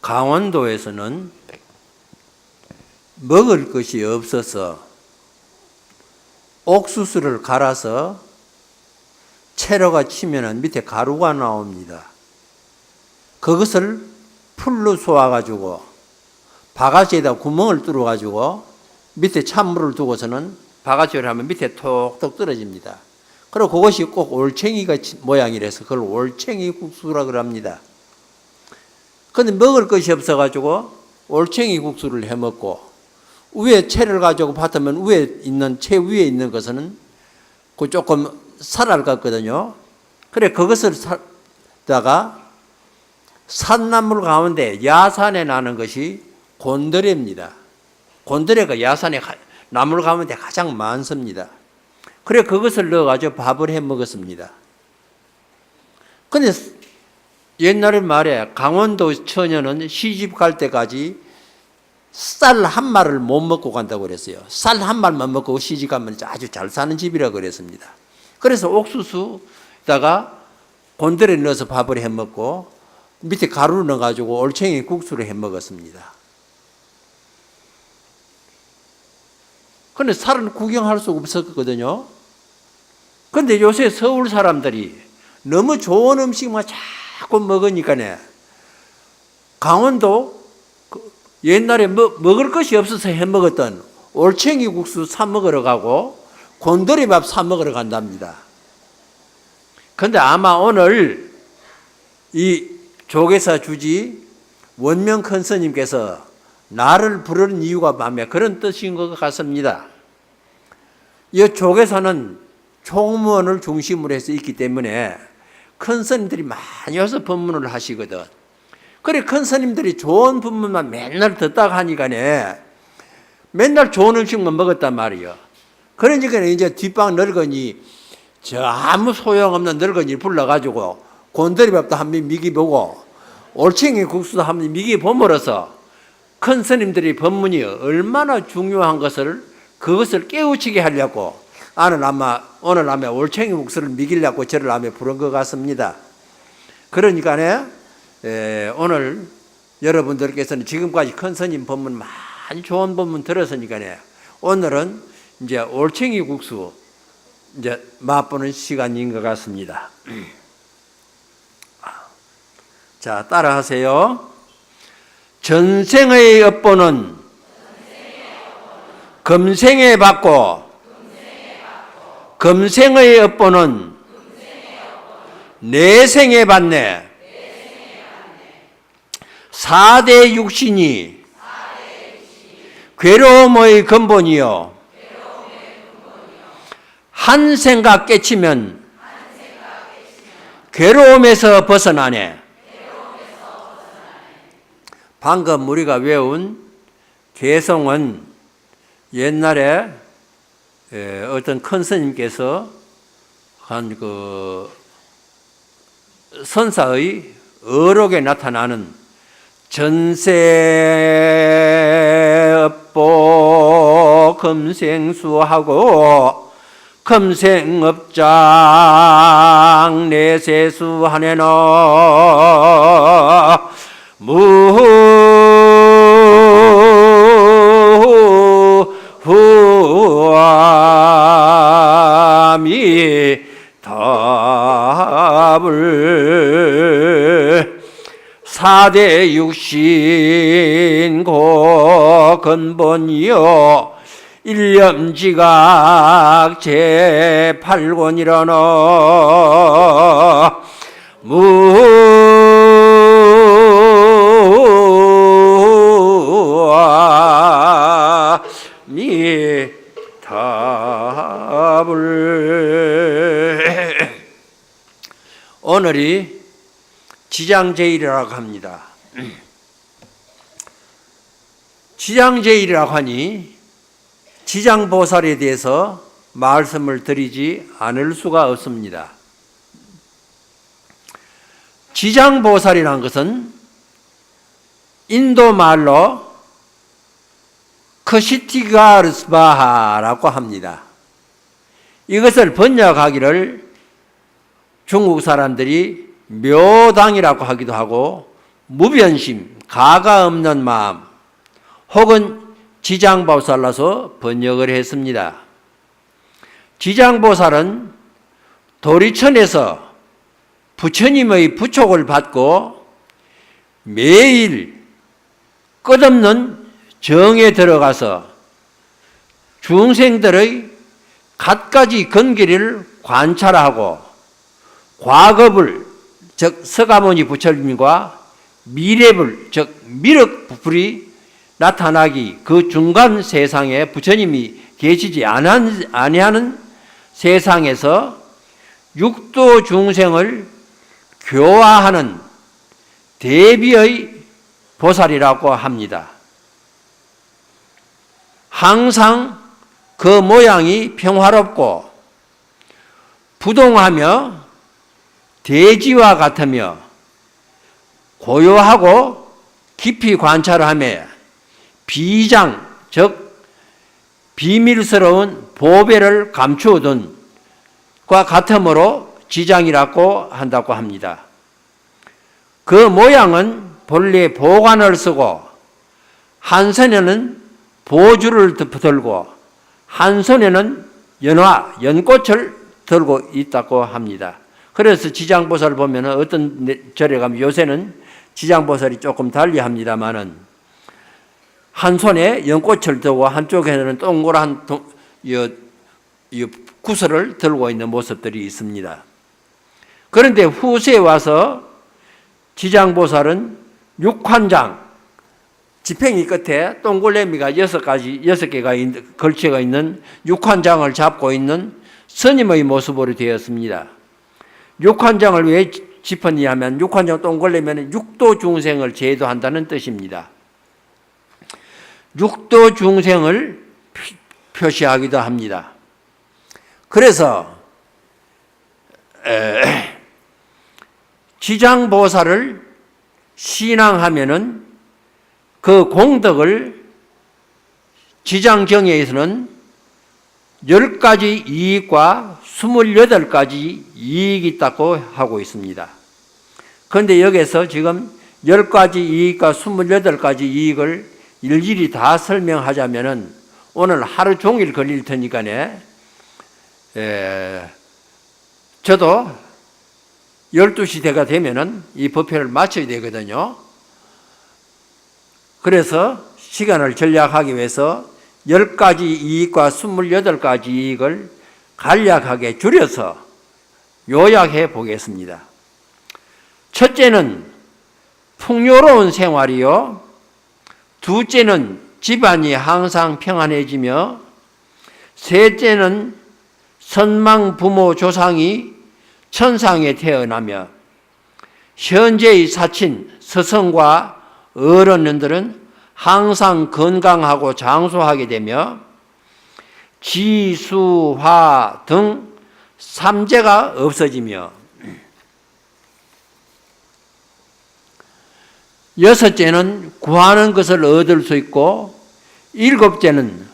강원도에서는 먹을 것이 없어서 옥수수를 갈아서 채로가 치면은 밑에 가루가 나옵니다. 그것을 풀로 쏘아가지고 바가지에다 구멍을 뚫어가지고 밑에 찬물을 두고서는 바가지를 하면 밑에 톡톡 떨어집니다. 그리고 그것이 꼭 올챙이가 모양이라서 그걸 올챙이 국수라고 합니다. 근데 먹을 것이 없어가지고 올챙이 국수를 해 먹고, 위에 채를 가지고 봤으면 채 위에 있는 것은 그 조금 살알 같거든요. 그래, 그것을 다가 산나물 가운데 야산에 나는 것이 곤드레입니다. 곤드레가 야산에 나물 가운데 가장 많습니다. 그래, 그것을 넣어가지고 밥을 해 먹었습니다. 근데 옛날에 말에 강원도 처녀는 시집 갈 때까지 쌀 한 말을 못 먹고 간다고 그랬어요. 쌀 한 말만 먹고 시집 가면 아주 잘 사는 집이라고 그랬습니다. 그래서 옥수수에다가 곤드레 넣어서 밥을 해 먹고 밑에 가루를 넣어가지고 올챙이 국수를 해 먹었습니다. 근데 살은 구경할 수 없었거든요. 근데 요새 서울 사람들이 너무 좋은 음식만 자꾸 먹으니까네, 강원도 옛날에 먹을 것이 없어서 해 먹었던 올챙이 국수 사 먹으러 가고 곤드레밥 사 먹으러 간답니다. 근데 아마 오늘 이 조계사 주지 원명 큰 스님께서 나를 부르는 이유가 마음에 그런 뜻인 것 같습니다. 이 조계사는 총무원을 중심으로 해서 있기 때문에 큰 스님들이 많이 와서 법문을 하시거든. 그래, 큰 스님들이 좋은 법문만 맨날 듣다가 하니까네 맨날 좋은 음식만 먹었단 말이에요. 그러니까 이제 뒷방 늙은이, 아무 소용없는 늙은이 불러가지고 곤드레밥도 한 번 미기보고 올챙이 국수도 한 번 미기봄으로써 큰 스님들이 법문이 얼마나 중요한 것을, 그것을 깨우치게 하려고 오늘 아마 올챙이 국수를 미기려고 저를 아마 부른 것 같습니다. 그러니까 오늘 여러분들께서는 지금까지 큰 스님 법문 많이 좋은 법문 들었으니까 오늘은 이제 올챙이 국수 이제 맛보는 시간인 것 같습니다. 자, 따라하세요. 전생의 업보는 금생에 받고, 금생의 업보는 내생에 받네. 4대 육신이 괴로움의 근본이요, 한 생각 깨치면 괴로움에서 벗어나네. 방금 우리가 외운 개성은 옛날에 어떤 큰 스님께서 한 선사의 어록에 나타나는 전세업보 금생수하고 금생업장 내세수하네노 무후함이 답을 4대 육신고 근본이요 일념지각 제8권이라노 무함이 답을. 오늘이 지장제일이라고 합니다. 지장제일이라고 하니 지장보살에 대해서 말씀을 드리지 않을 수가 없습니다. 지장보살이라는 것은 인도 말로 크시티가르스바하라고 합니다. 이것을 번역하기를 중국 사람들이 묘당이라고 하기도 하고 무변심, 가가 없는 마음 혹은 지장보살로서 번역을 했습니다. 지장보살은 도리천에서 부처님의 부촉을 받고 매일 끝없는 정에 들어가서 중생들의 갖가지 건기를 관찰하고 과거불, 즉 서가모니 부처님과 미래불, 즉 미륵불이 나타나기 그 중간 세상에 부처님이 계시지 아니하는 세상에서 육도 중생을 교화하는 대비의 보살이라고 합니다. 항상 그 모양이 평화롭고 부동하며 대지와 같으며 고요하고 깊이 관찰하며 비장, 즉 비밀스러운 보배를 감추어둔 과 같으므로 지장이라고 한다고 합니다. 그 모양은 본래 보관을 쓰고 한 손에는 보주를 들고 한 손에는 연꽃을 들고 있다고 합니다. 그래서 지장보살을 보면 어떤 절에 가면 요새는 지장보살이 조금 달리 합니다만은 한 손에 연꽃을 들고 한쪽에는 동그란 구슬을 들고 있는 모습들이 있습니다. 그런데 후세에 와서 지장보살은 육환장, 지팽이 끝에 동글레미가 6개가 걸쳐가 있는 육환장을 잡고 있는 스님의 모습으로 되었습니다. 육환장을 왜 짚었냐 하면 육환장 동글레미는 육도 중생을 제도한다는 뜻입니다. 육도 중생을 표시하기도 합니다. 그래서 지장보살을 신앙하면은 그 공덕을 지장경에서는 10가지 이익과 28가지 이익이 있다고 하고 있습니다. 그런데 여기서 지금 10가지 이익과 28가지 이익을 일일이 다 설명하자면은 오늘 하루 종일 걸릴 테니까네. 저도 12시 대가 되면은 이 법회를 마쳐야 되거든요. 그래서 시간을 절약하기 위해서 10가지 이익과 28가지 이익을 간략하게 줄여서 요약해 보겠습니다. 첫째는 풍요로운 생활이요. 둘째는 집안이 항상 평안해지며, 셋째는 선망 부모 조상이 천상에 태어나며, 현재의 사친 스승과 어른들은 항상 건강하고 장수하게 되며 지수화 등 삼재가 없어지며, 여섯째는 구하는 것을 얻을 수 있고, 일곱째는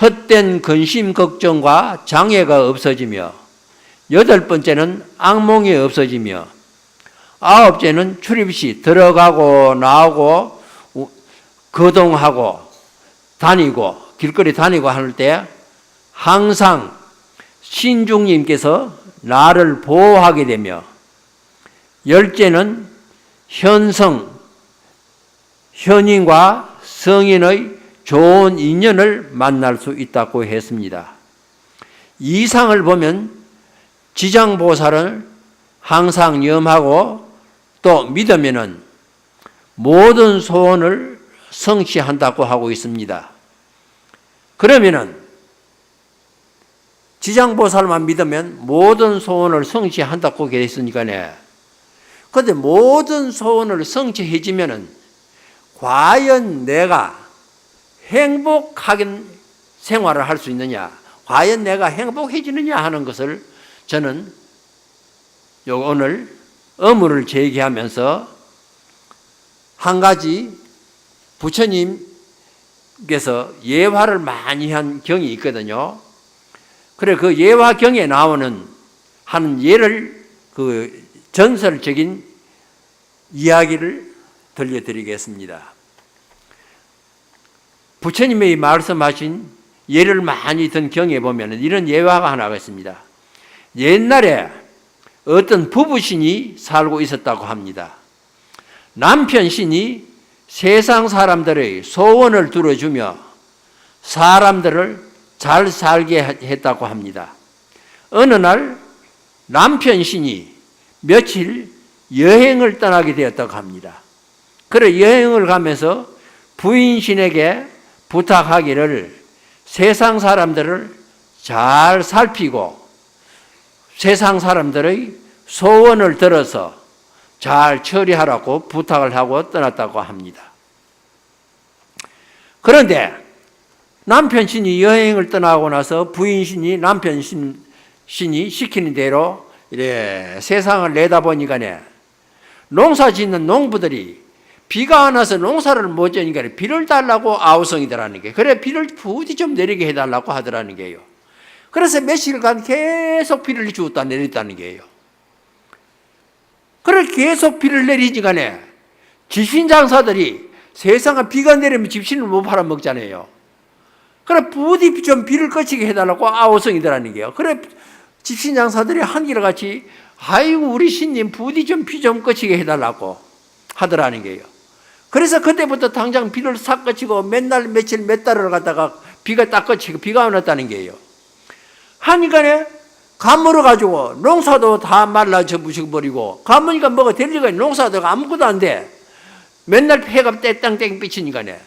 헛된 근심 걱정과 장애가 없어지며, 여덟 번째는 악몽이 없어지며, 아홉째는 출입시 들어가고 나오고 거동하고 다니고 길거리 다니고 할 때 항상 신중님께서 나를 보호하게 되며, 열째는 현인과 성인의 좋은 인연을 만날 수 있다고 했습니다. 이상을 보면 지장보살을 항상 염하고 또 믿으면은 모든 소원을 성취한다고 하고 있습니다. 그러면은 지장보살만 믿으면 모든 소원을 성취한다고 되어 있으니까네. 그런데 모든 소원을 성취해지면은 과연 내가 행복하게 생활을 할 수 있느냐, 과연 내가 행복해지느냐 하는 것을 저는 오늘 의문을 제기하면서 한 가지 부처님께서 예화를 많이 한 경이 있거든요. 그래 그 예화경에 나오는 하는 예를 그 전설적인 이야기를 들려드리겠습니다. 부처님이 말씀하신 예를 많이 든 경에 보면 이런 예화가 하나가 있습니다. 옛날에 어떤 부부신이 살고 있었다고 합니다. 남편 신이 세상 사람들의 소원을 들어주며 사람들을 잘 살게 했다고 합니다. 어느 날 남편 신이 며칠 여행을 떠나게 되었다고 합니다. 그래 여행을 가면서 부인 신에게 부탁하기를 세상 사람들을 잘 살피고 세상 사람들의 소원을 들어서 잘 처리하라고 부탁을 하고 떠났다고 합니다. 그런데 남편 신이 여행을 떠나고 나서 부인 신이 남편 신이 시키는 대로 이래 세상을 내다보니까네 농사 짓는 농부들이 비가 안 와서 농사를 못 지니까 비를 달라고 아우성이더라는 게, 그래 비를 부디 좀 내리게 해달라고 하더라는 게요. 그래서 며칠간 계속 비를 주었다 내렸다는 게요. 그래 계속 비를 내리니까네 집신장사들이 세상에 비가 내리면 집신을 못 팔아먹잖아요. 그래 부디 좀 비를 그치게 해달라고 아우성이더라는 게요. 그래 집신장사들이 한기를 같이 아이고 우리 신님 부디 좀 비 좀 그치게 해달라고 하더라는 게요. 그래서 그때부터 당장 비를 싹 그치고 맨날 며칠 몇 달을 갔다가 비가 딱 그치고 비가 안 왔다는 게요. 하니까네 가물어 가지고 농사도 다 말라 접으셔버리고 가무니까 뭐가 될 리가 있는, 농사도 아무것도 안 돼. 맨날 해가 땡땡 비치니까네.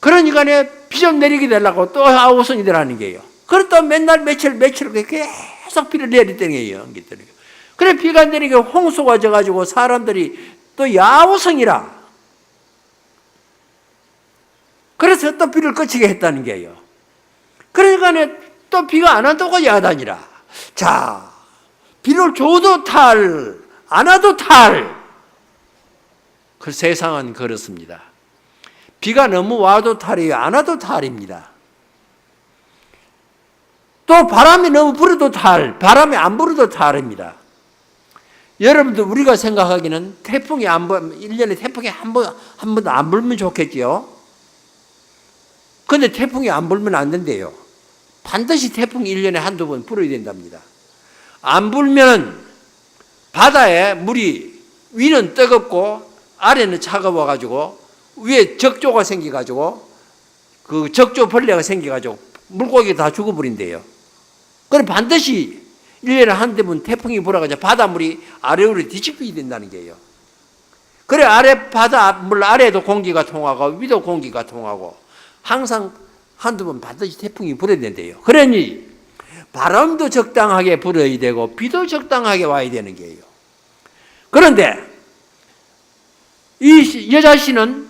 그러니까네 비 좀 내리게 되려고 또 아우성이 되라는 게요. 그렇다 맨날 며칠 계속 비를 내리던 게요. 그래 비가 내리게 홍수가 져가지고 사람들이 또 야우성이라. 그래서 또 비를 그치게 했다는 게요. 그러니까 또 비가 안 와도 야단이라. 자, 비를 줘도 탈, 안 와도 탈. 그 세상은 그렇습니다. 비가 너무 와도 탈이에요. 안 와도 탈입니다. 또 바람이 너무 불어도 탈, 바람이 안 불어도 탈입니다. 여러분들 우리가 생각하기는 태풍이 안 불면 1년에 태풍이 한 번도 안 불면 좋겠지요. 근데 태풍이 안 불면 안 된대요. 반드시 태풍이 1년에 한두 번 불어야 된답니다. 안 불면 바다에 물이 위는 뜨겁고 아래는 차가워가지고 위에 적조가 생겨가지고 그 적조 벌레가 생겨가지고 물고기가 다 죽어버린대요. 그럼 반드시 1년에 한두 번 태풍이 불어가지고 바닷물이 아래로 뒤집히게 된다는 게요. 그래 바닷물 아래에도 공기가 통하고 위도 공기가 통하고 항상 한두 번 반드시 태풍이 불어야 된대요. 그러니 바람도 적당하게 불어야 되고 비도 적당하게 와야 되는 게요. 그런데 이 여자씨는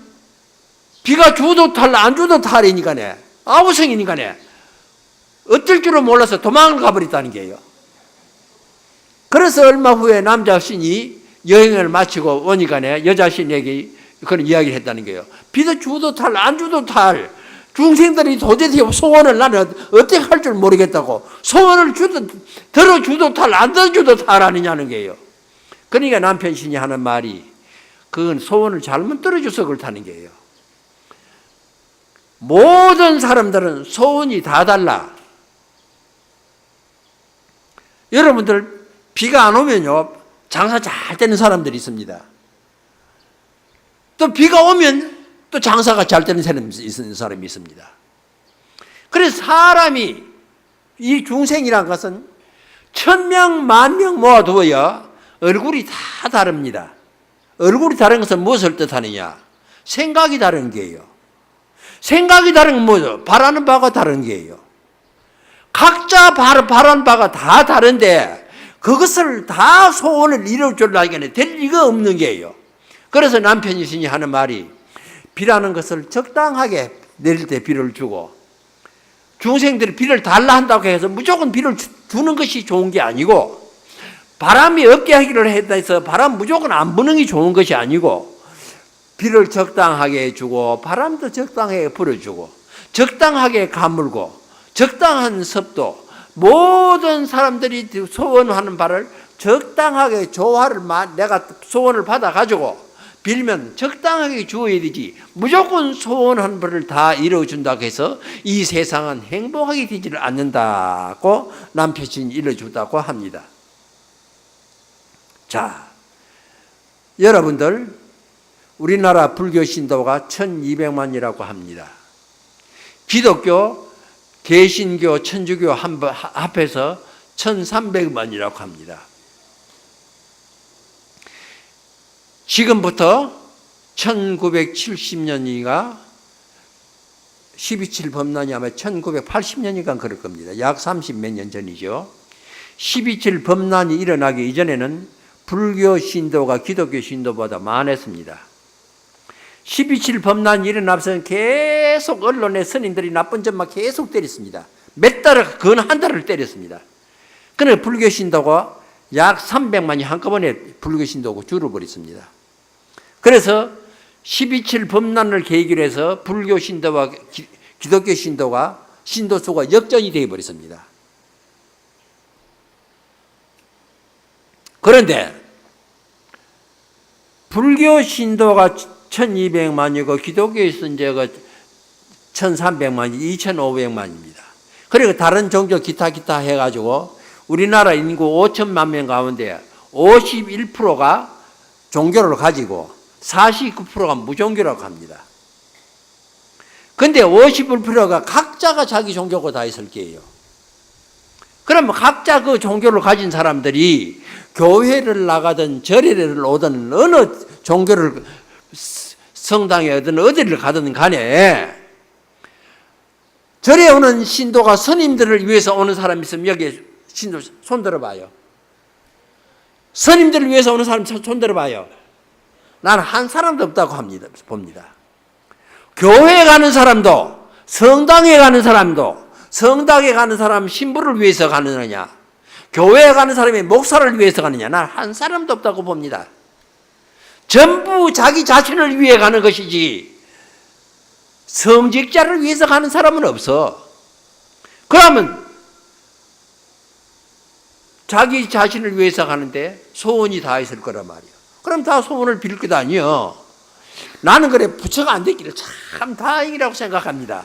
비가 주도 탈 안 주도 탈이니까네 아우성이니까네 어쩔 줄을 몰라서 도망을 가버렸다는 게요. 그래서 얼마 후에 남자 신이 여행을 마치고 오니까네 여자 신에게 그런 이야기를 했다는 게요. 비도 주도 탈 안 주도 탈 중생들이 도대체 소원을 나는 어떻게 할 줄 모르겠다고 소원을 들어주도 탈 안 들어주도 탈 아니냐는 게요. 그러니까 남편 신이 하는 말이 그건 소원을 잘못 들어줘서 그렇다는 게요. 모든 사람들은 소원이 다 달라. 여러분들 비가 안 오면요 장사 잘 되는 사람들이 있습니다. 또 비가 오면 또 장사가 잘 되는 사람이 있습니다. 그래서 사람이 이 중생이란 것은 1000명, 10,000명 모아두어야 얼굴이 다 다릅니다. 얼굴이 다른 것은 무엇을 뜻하느냐? 생각이 다른 게예요. 생각이 다른 건 뭐죠? 바라는 바가 다른 게예요. 각자 바라는 바가 다 다른데 그것을 다 소원을 이루어주려니까 될 리가 없는 게예요. 그래서 남편이신이 하는 말이 비라는 것을 적당하게 내릴 때 비를 주고 중생들이 비를 달라 한다고 해서 무조건 비를 주는 것이 좋은 게 아니고 바람이 없게 하기를 했다 해서 바람 무조건 안 부는 게 좋은 것이 아니고 비를 적당하게 주고 바람도 적당하게 불어주고 적당하게 가물고 적당한 습도 모든 사람들이 소원하는 바를 적당하게 조화를 내가 소원을 받아가지고 빌면 적당하게 주어야 되지. 무조건 소원한 바를 다 이루어준다고 해서 이 세상은 행복하게 되지를 않는다고 남편이 일러주다고 합니다. 자, 여러분들, 우리나라 불교 신도가 1200만이라고 합니다. 기독교, 개신교, 천주교 합해서 1300만이라고 합니다. 지금부터 1970년이가 12.7 범란이 아마 1980년이가 그럴 겁니다. 약 30몇 년 전이죠. 12.7 범란이 일어나기 이전에는 불교 신도가 기독교 신도보다 많았습니다. 12.7 범란이 일어나서는 계속 언론의 스님들이 나쁜 점만 계속 때렸습니다. 몇 달을, 근 한 달을 때렸습니다. 그래서 불교 신도가 약 300만이 한꺼번에 불교 신도고 줄어버렸습니다. 그래서 12.7 범란을 계기로 해서 불교 신도와 기독교 신도가 신도수가 역전이 되어버렸습니다. 그런데 불교 신도가 1200만이고 기독교 신도가 1300만이 2500만입니다. 그리고 다른 종교 기타 해가지고 우리나라 인구 5천만 명 가운데 51%가 종교를 가지고 49%가 무종교라고 합니다. 근데 51%가 각자가 자기 종교가 다 있을 거예요. 그러면 각자 그 종교를 가진 사람들이 교회를 나가든 절에를 오든 어느 종교를 성당에 오든 어디를 가든 간에 절에 오는 신도가 스님들을 위해서 오는 사람이 있으면 여기 신도 손 들어봐요. 스님들을 위해서 오는 사람 손 들어봐요. 나는 한 사람도 없다고 봅니다. 교회에 가는 사람도, 성당에 가는 사람도, 성당에 가는 사람 신부를 위해서 가느냐, 교회에 가는 사람이 목사를 위해서 가느냐, 난 한 사람도 없다고 봅니다. 전부 자기 자신을 위해 가는 것이지 성직자를 위해서 가는 사람은 없어. 그러면 자기 자신을 위해서 가는데 소원이 다 있을 거란 말이야. 그럼 다 소원을 빌 것 아니요. 나는 그래 부처가 안 됐기를 참 다행이라고 생각합니다.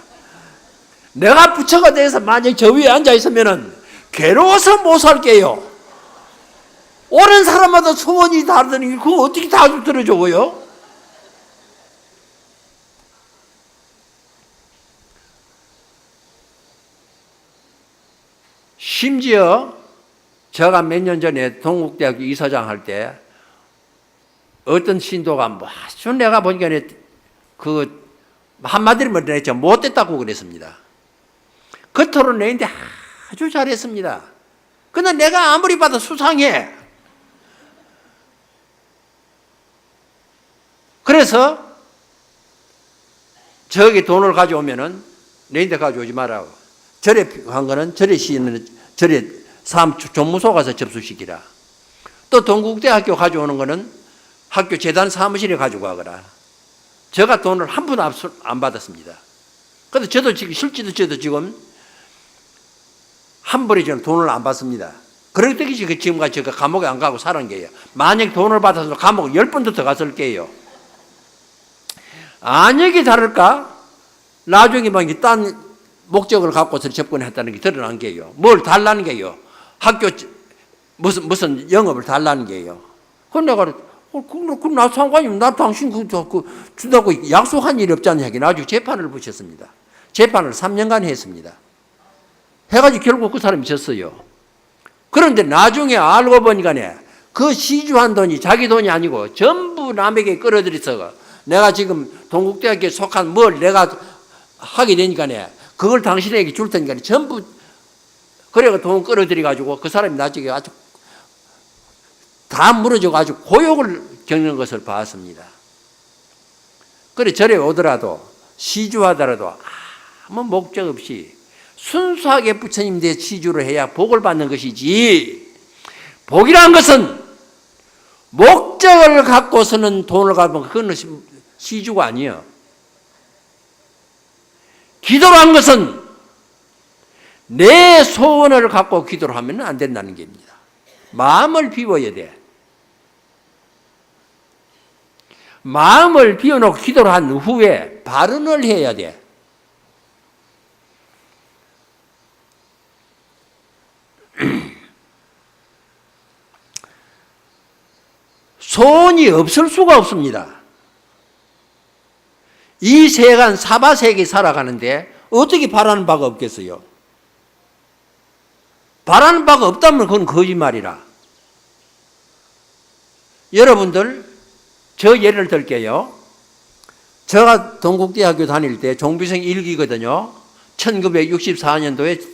내가 부처가 돼서 만약 저 위에 앉아 있으면은 괴로워서 못 살게요. 오는 사람마다 소원이 다르더니 그거 어떻게 다 들어줘요? 심지어 제가 몇 년 전에 동국대학교 이사장 할 때 어떤 신도가 뭐 아주 내가 보니까 그 한마디로 말했죠. 못됐다고 그랬습니다. 겉으로 내는데 아주 잘했습니다. 근데 내가 아무리 봐도 수상해. 그래서 저기 돈을 가져오면은 내인데 가져오지 말라고. 절에 한 거는 절에 시는 절에 종무소 가서 접수시키라. 또 동국대학교 가져오는 거는 학교 재단 사무실에 가지고 가거라. 제가 돈을 한 푼 안 받았습니다. 그래서 저도 지금 실제로 저도 지금 한 벌에 저는 돈을 안 받습니다. 그럴 때 지금까지 제가 감옥에 안 가고 살은 게요. 만약 돈을 받아서 감옥 10번도 더 갔을 게요. 안역이 다를까? 나중에 막 딴 목적을 갖고서 접근했다는 게 드러난 게요. 뭘 달라는 게요. 학교 무슨 영업을 달라는 게요. 그럼 내가 나 상관이 나 당신 준다고 약속한 일이 없지 않냐. 나중에 재판을 붙였습니다. 재판을 3년간 했습니다. 해가지고 결국 그 사람이 졌어요. 그런데 나중에 알고 보니까 그 시주한 돈이 자기 돈이 아니고 전부 남에게 끌어들여서 내가 지금 동국대학교에 속한 뭘 내가 하게 되니까 그걸 당신에게 줄 테니까 전부 그래가 돈 끌어들여가지고 그 사람이 나중에 아주 다 무너져가지고 고욕을 겪는 것을 봤습니다. 그래 절에 오더라도 시주하더라도 아무 목적 없이 순수하게 부처님 대 시주를 해야 복을 받는 것이지, 복이라는 것은 목적을 갖고서는 돈을 갚으면 그건 시주가 아니에요. 기도란 것은 내 소원을 갖고 기도를 하면 안 된다는 겁니다. 마음을 비워야 돼. 마음을 비워놓고 기도를 한 후에 발언을 해야 돼. 소원이 없을 수가 없습니다. 이 세간 사바세계 살아가는데 어떻게 바라는 바가 없겠어요? 바라는 바가 없다면 그건 거짓말이라. 여러분들, 저 예를 들게요. 제가 동국대학교 다닐 때 종비생 1기거든요. 1964년도에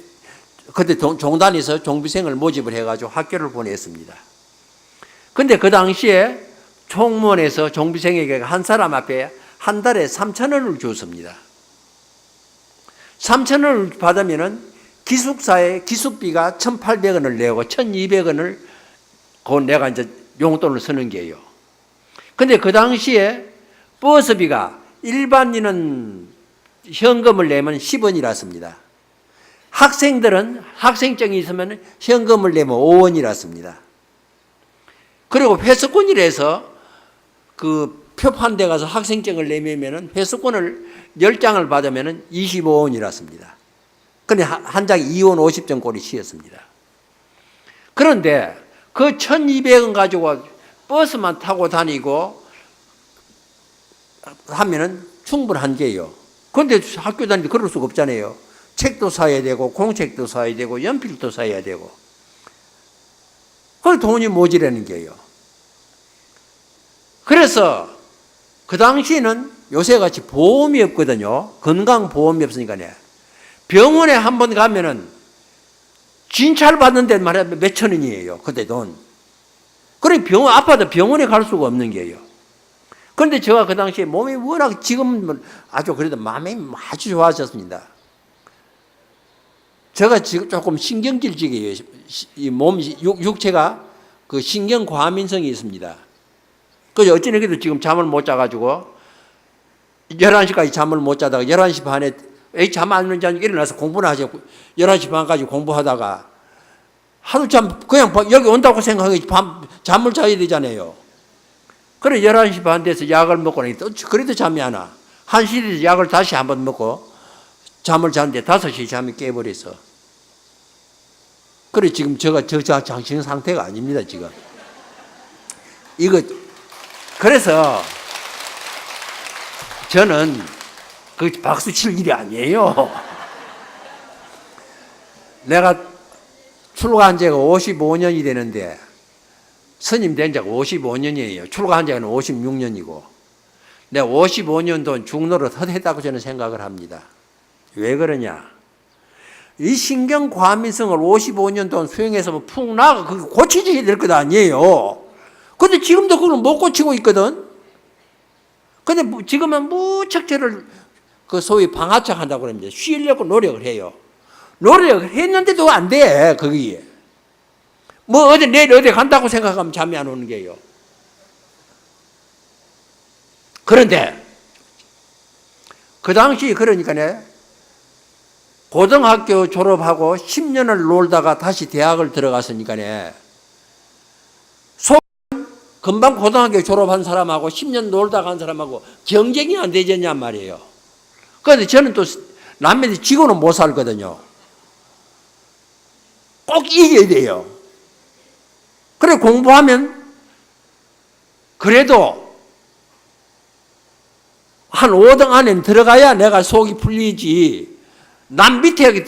그때 종단에서 종비생을 모집을 해가지고 학교를 보냈습니다. 근데 그 당시에 총무원에서 종비생에게 한 사람 앞에 한 달에 3,000원을 줬습니다. 3,000원을 받으면은 기숙사에 기숙비가 1,800원을 내고 1,200원을 그 내가 이제 용돈을 쓰는 게요. 근데 그 당시에 버스비가 일반인은 현금을 내면 10원이랐습니다. 학생들은 학생증이 있으면 현금을 내면 5원이랐습니다. 그리고 회수권이라서 그 표판 데 가서 학생증을 내면 회수권을 10장을 받으면 25원이랐습니다. 근데 한 장이 2원 50전 꼴이 치였습니다. 그런데 그 1,200원 가지고 버스만 타고 다니고 하면은 충분한 게요. 그런데 학교 다니는데 그럴 수가 없잖아요. 책도 사야 되고 공책도 사야 되고 연필도 사야 되고. 그 돈이 모자라는 게요. 그래서 그 당시에는 요새같이 보험이 없거든요. 건강보험이 없으니까. 병원에 한 번 가면은 진찰 받는데 말이야 몇천 원이에요. 그때 돈. 그래 병원 아파도 병원에 갈 수가 없는 게요. 그런데 제가 그 당시에 몸이 워낙 지금은 아주 그래도 마음이 아주 좋아졌습니다. 제가 지금 조금 신경질적이에요. 이 몸 육체가 그 신경 과민성이 있습니다. 그래서 어찌나 지금 잠을 못 자가지고 11시까지 잠을 못 자다가 11시 반에 잠 안 오는 자는 일어나서 공부나 하죠. 11시 반까지 공부하다가 하루 잠 그냥 여기 온다고 생각하고 잠을 자야 되잖아요. 그래 11시 반 돼서 약을 먹고 나니까 그래도 잠이 안 와. 1시 돼서 약을 다시 한번 먹고 잠을 자는데 5시에 잠이 깨버렸어. 그래 지금 저 정신 상태가 아닙니다 지금. 이거 그래서 저는 그 박수 칠 일이 아니에요. 내가 출가한 지가 55년이 되는데 스님 된 지가 55년이에요. 출가한 지는 56년이고 내가 55년 동안 중노릇 헛했다고 저는 생각을 합니다. 왜 그러냐? 이 신경 과민성을 55년 동안 수행해서 푹 나가 그게 고치져야 될 것 아니에요. 근데 지금도 그걸 못 고치고 있거든. 근데 지금은 무척 저를 그 소위 방아착 한다고 그럽니다. 쉬려고 노력을 해요. 노력을 했는데도 안 돼, 거기에. 뭐 내일 어디 간다고 생각하면 잠이 안 오는 게요. 그런데 그 당시 그러니까네 고등학교 졸업하고 10년을 놀다가 다시 대학을 들어갔으니까네 금방 고등학교 졸업한 사람하고 10년 놀다가 한 사람하고 경쟁이 안 되겠냔 말이에요. 그런데 저는 또 남한테 지고는 못 살거든요. 꼭 이겨야 돼요. 그래 공부하면 그래도 한 5등 안에 들어가야 내가 속이 풀리지. 남 밑에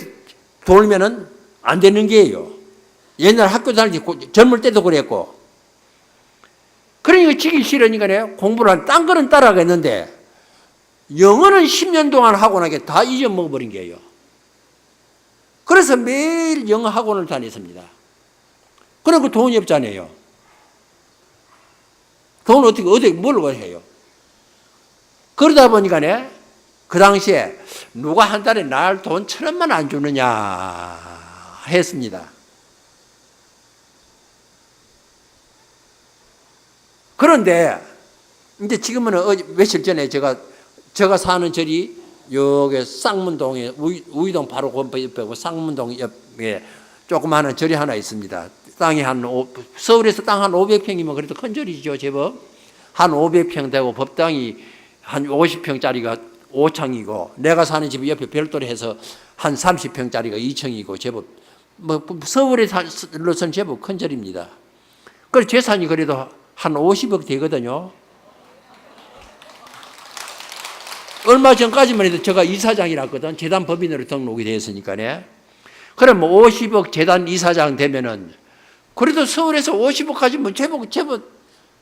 돌면은 안 되는 게예요. 옛날 학교 다닐 때 젊을 때도 그랬고. 그러니까 지기 싫으니까 공부를 딴 거는 따라가겠는데 영어는 10년 동안 하고 나게 다 잊어먹어버린 게예요. 그래서 매일 영어 학원을 다녔습니다. 그리고 돈이 없잖아요. 돈 어디 뭘로 해요? 그러다 보니까 그 당시에 누가 한 달에 날 돈 1,000원만 안 주느냐 했습니다. 그런데 이제 지금은 며칠 전에 제가 사는 절이 여기 쌍문동에 우이동 바로 옆에 쌍문동 옆에 조그마한 절이 하나 있습니다. 땅이 서울에서 땅 한 500평이면 그래도 큰 절이죠, 제법. 한 500평 되고 법당이 한 50평짜리가 5층이고 내가 사는 집 옆에 별도로 해서 한 30평짜리가 2층이고 제법 서울에서는 제법 큰 절입니다. 그 재산이 그래도 한 50억 되거든요. 얼마 전까지만 해도 제가 이사장이랐거든. 재단 법인으로 등록이 되었으니까네. 그럼 50억 재단 이사장 되면은 그래도 서울에서 50억까지 뭐 제법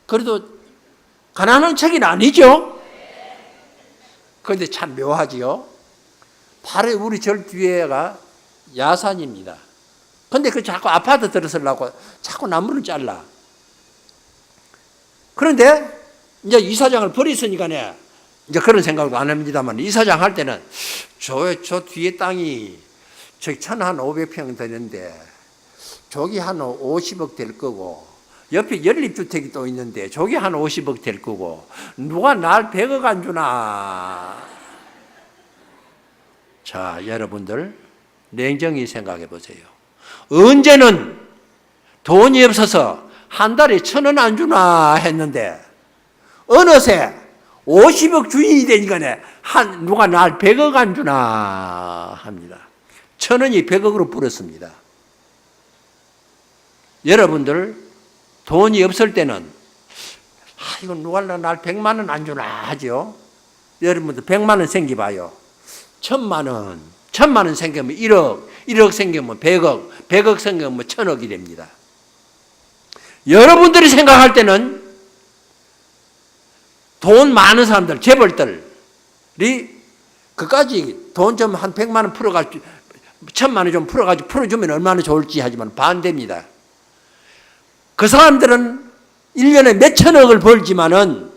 그래도 가난한 척이 아니죠. 그런데 참 묘하지요. 바로 우리 절 뒤에가 야산입니다. 근데 그 자꾸 아파트 들어서려고 자꾸 나무를 잘라. 그런데 이제 이사장을 버렸으니까네. 이제 그런 생각도 안 합니다만 이사장 할 때는 저 뒤에 땅이 저기 1,500평 되는데 저기 한 50억 될 거고 옆에 연립주택이 또 있는데 저기 한 50억 될 거고 누가 날 100억 안 주나. 자, 여러분들 냉정히 생각해 보세요. 언제는 돈이 없어서 한 달에 1,000원 안 주나 했는데 어느새 50억 주인이 되니까 누가 날 100억 안 주나 합니다. 1,000원이 100억으로 불었습니다. 여러분들 돈이 없을 때는 이건 누가 날 100만 원 안 주나 하죠. 여러분들 100만 원 생겨봐요. 1,000만 원 생기면 1억 생기면 100억 생기면 1,000억이 됩니다. 여러분들이 생각할 때는 돈 많은 사람들, 재벌들이 그까지 돈 좀 한 100만 원 풀어가지고 1,000만 원 좀 풀어가지고 풀어주면 얼마나 좋을지 하지만 반대입니다. 그 사람들은 1년에 몇천억을 벌지만은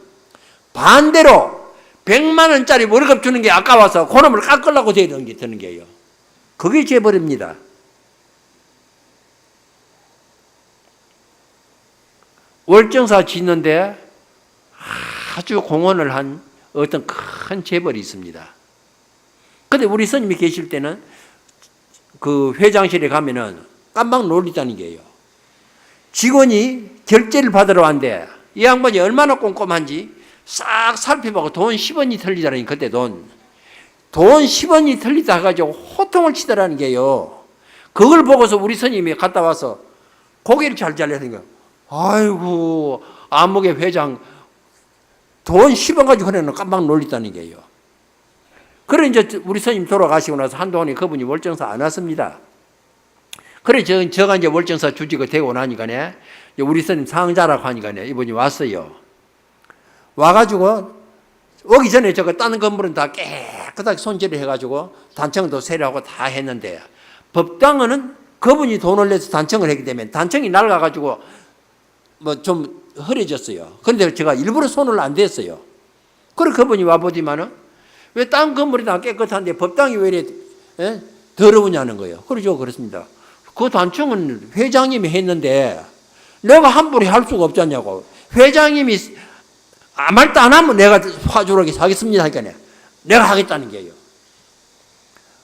반대로 100만 원짜리 월급 주는 게 아까워서 그놈을 깎으려고 되는 게 드는 게요. 그게 재벌입니다. 월정사 짓는데 아주 공헌을 한 어떤 큰 재벌이 있습니다. 근데 우리 스님이 계실 때는 그 회장실에 가면은 깜빡 놀리다는 게요. 직원이 결제를 받으러 왔는데 이 양반이 얼마나 꼼꼼한지 싹 살펴보고 돈 10원이 틀리다니. 그때 돈 10원이 틀리다 해가지고 호통을 치더라는 게요. 그걸 보고서 우리 스님이 갔다 와서 고개를 잘 잘라는 거예요. 아이고 암흑의 회장 돈 10원 가지고 그래는 깜빡 놀리다는 게요. 그래 이제 우리 스님 돌아가시고 나서 한동안에 그분이 월정사 안 왔습니다. 그래 저가 이제 월정사 주직이 되고 나니까네 우리 스님 상자라고 하니까네 이분이 왔어요. 와가지고 오기 전에 저거 다른 건물은 다 깨끗하게 손질을 해가지고 단청도 세려하고 다 했는데 법당은 그분이 돈을 내서 단청을 하게 되면 단청이 낡아가지고 뭐 좀 흐려졌어요. 그런데 제가 일부러 손을 안 댔어요. 그래 그분이 와보지만은 왜 딴 건물이 다 깨끗한데 법당이 왜 이래 더러우냐는 거예요. 그러죠. 그렇습니다. 그 단청은 회장님이 했는데 내가 함부로 할 수가 없잖냐고. 회장님이 아무 말도 안 하면 내가 화주하게 하겠습니다 하니까 내가 하겠다는 게요.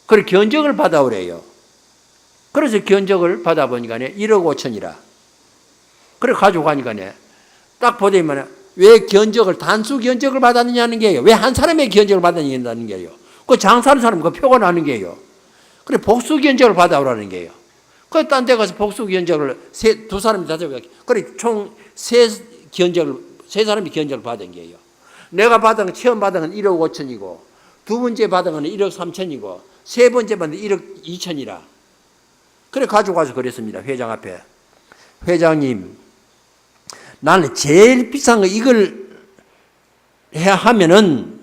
그래 견적을 받아오래요. 그래서 견적을 받아보니까 1억 5천이라. 그래 가지고 가니까 딱 보더니만 왜 견적을 단수 견적을 받았느냐는 게요. 왜 한 사람의 견적을 받았느냐는 게요. 그 장사하는 사람 그 표가 나는 게요. 그래 복수 견적을 받아오라는 게요. 그 딴 데 가서 복수 견적을 두 사람이 다 잡고 그래 총 세 사람이 견적을 받은 게요. 내가 받은 처음 받은 건 1억 5천이고 두 번째 받은 건 1억 3천이고 세 번째 받은 건 1억 2천이라. 그래 가지고 가서 그랬습니다. 회장 앞에. 회장님 나는 제일 비싼 거 이걸 해야 하면은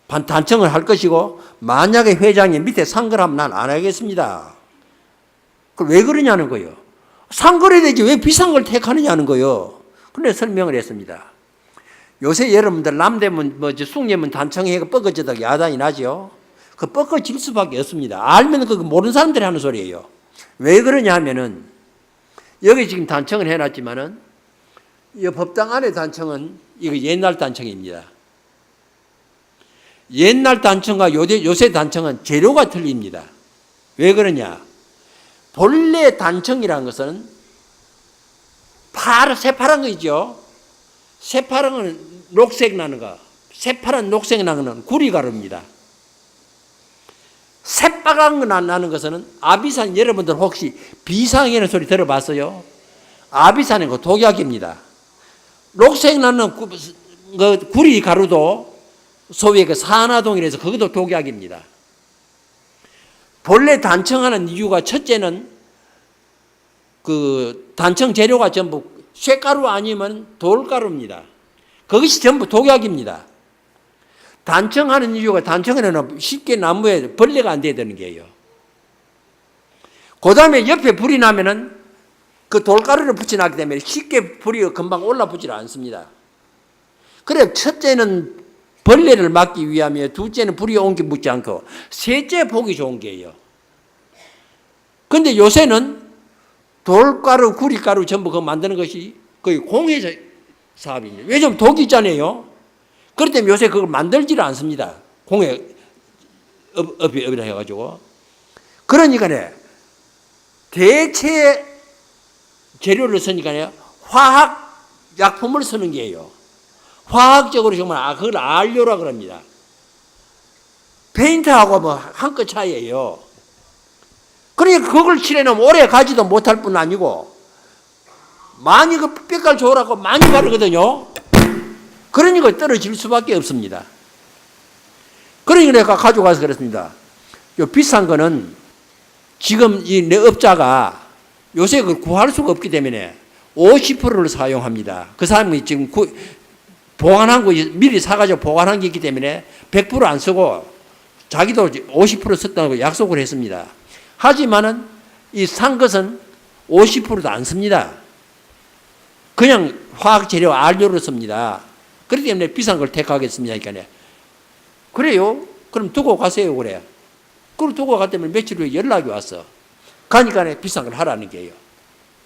단청을 할 것이고 만약에 회장님 밑에 상거라면 난 안 하겠습니다. 왜 그러냐는 거예요. 상거래야 되지 왜 비싼 걸 택하느냐는 거예요. 그런데 설명을 했습니다. 요새 여러분들 남대문 숭례문 단청회가 뻗어지다가 야단이 나죠. 그 뻗어질 수밖에 없습니다. 알면 그거 모르는 사람들이 하는 소리예요. 왜 그러냐 하면은 여기 지금 단청을 해놨지만은 이 법당 안에 단청은 이거 옛날 단청입니다. 옛날 단청과 요새 단청은 재료가 틀립니다. 왜 그러냐? 본래 단청이라는 것은 새파란 거죠. 새파란 건 녹색 나는 거, 새파란 녹색 나는 건 구리가루입니다. 새빨간 거 나는 것은 아비산, 여러분들 혹시 비상이라는 소리 들어봤어요? 아비산은 그 독약입니다. 녹색 나는 구리 가루도 소위의 그 산화동이라서 그것도 독약입니다. 본래 단청하는 이유가 첫째는 그 단청 재료가 전부 쇠가루 아니면 돌가루입니다. 그것이 전부 독약입니다. 단청하는 이유가 단청에는 쉽게 나무에 벌레가 안 되는 게요. 그 다음에 옆에 불이 나면은 그 돌가루를 붙여놨기 때문에 쉽게 불이 금방 올라붙지 않습니다. 그래, 첫째는 벌레를 막기 위함이며, 둘째는 불이 옮겨 묻지 않고, 셋째 보기 좋은 게요. 근데 요새는 돌가루, 구리가루 전부 그거 만드는 것이 거의 공해 사업입니다. 왜냐면 독이 있잖아요. 그렇기 때문에 요새 그걸 만들지를 않습니다. 공해 업이라 해가지고. 그러니까 대체 재료를 쓰니까 화학 약품을 쓰는 게예요. 화학적으로 정말 그걸 알료라 그럽니다. 페인트하고 뭐 한 끗 차이예요. 그러니까 그걸 칠해놓으면 오래 가지도 못할 뿐 아니고 많이 그 빛깔 좋으라고 많이 바르거든요. 그러니까 떨어질 수밖에 없습니다. 그러니까 내가 가져가서 그랬습니다. 요 비싼 거는 지금 이 내 업자가 요새 그걸 구할 수가 없기 때문에 50%를 사용합니다. 그 사람이 지금 보관한 거 미리 사가지고 보관한 게 있기 때문에 100% 안 쓰고 자기도 50% 썼다고 약속을 했습니다. 하지만은 이 산 것은 50%도 안 씁니다. 그냥 화학 재료 알료를 씁니다. 그렇기 때문에 비싼 걸 택하겠습니다. 그러니까 그래요? 그럼 두고 가세요. 그래. 그걸 두고 갔다면 며칠 후에 연락이 왔어. 가니까 비싼 걸 하라는 게요.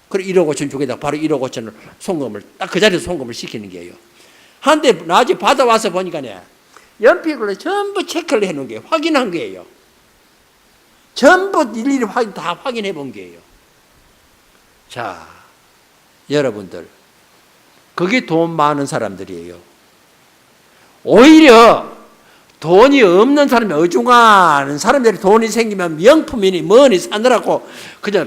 그래 1억 5천 주게다 바로 1억 5천을 송금을 딱 그 자리에서 송금을 시키는 게요. 한데 나중에 받아와서 보니까 연필로 전부 체크를 해놓은 게요. 확인한 거예요. 전부 일일이 다 확인해 본 게예요. 자, 여러분들, 그게 돈 많은 사람들이에요. 오히려 돈이 없는 사람이 어중한 사람들이 돈이 생기면 명품이니 뭐니 사느라고 그저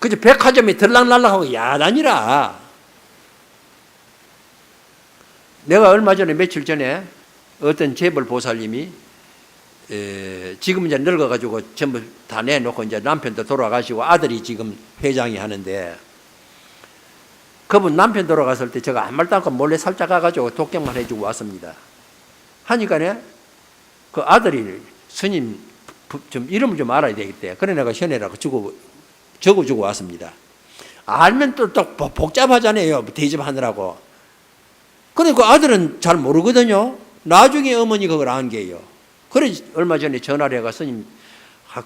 백화점에 들락날락하고 야단이라. 내가 얼마 전에 며칠 전에 어떤 재벌 보살님이 지금 이제 늙어가지고 전부 다 내놓고 이제 남편도 돌아가시고 아들이 지금 회장이 하는데 그분 남편 돌아갔을 때 제가 아무 말도 않고 몰래 살짝 가가지고 독경만 해주고 왔습니다. 하니까 그 아들이 스님 좀 이름을 좀 알아야 되겠대. 그래 내가 현애라고 적어주고 왔습니다. 알면 또 복잡하잖아요. 대접하느라고. 근데 그 아들은 잘 모르거든요. 나중에 어머니 그걸 안 게요. 그래 얼마 전에 전화를 해가 스님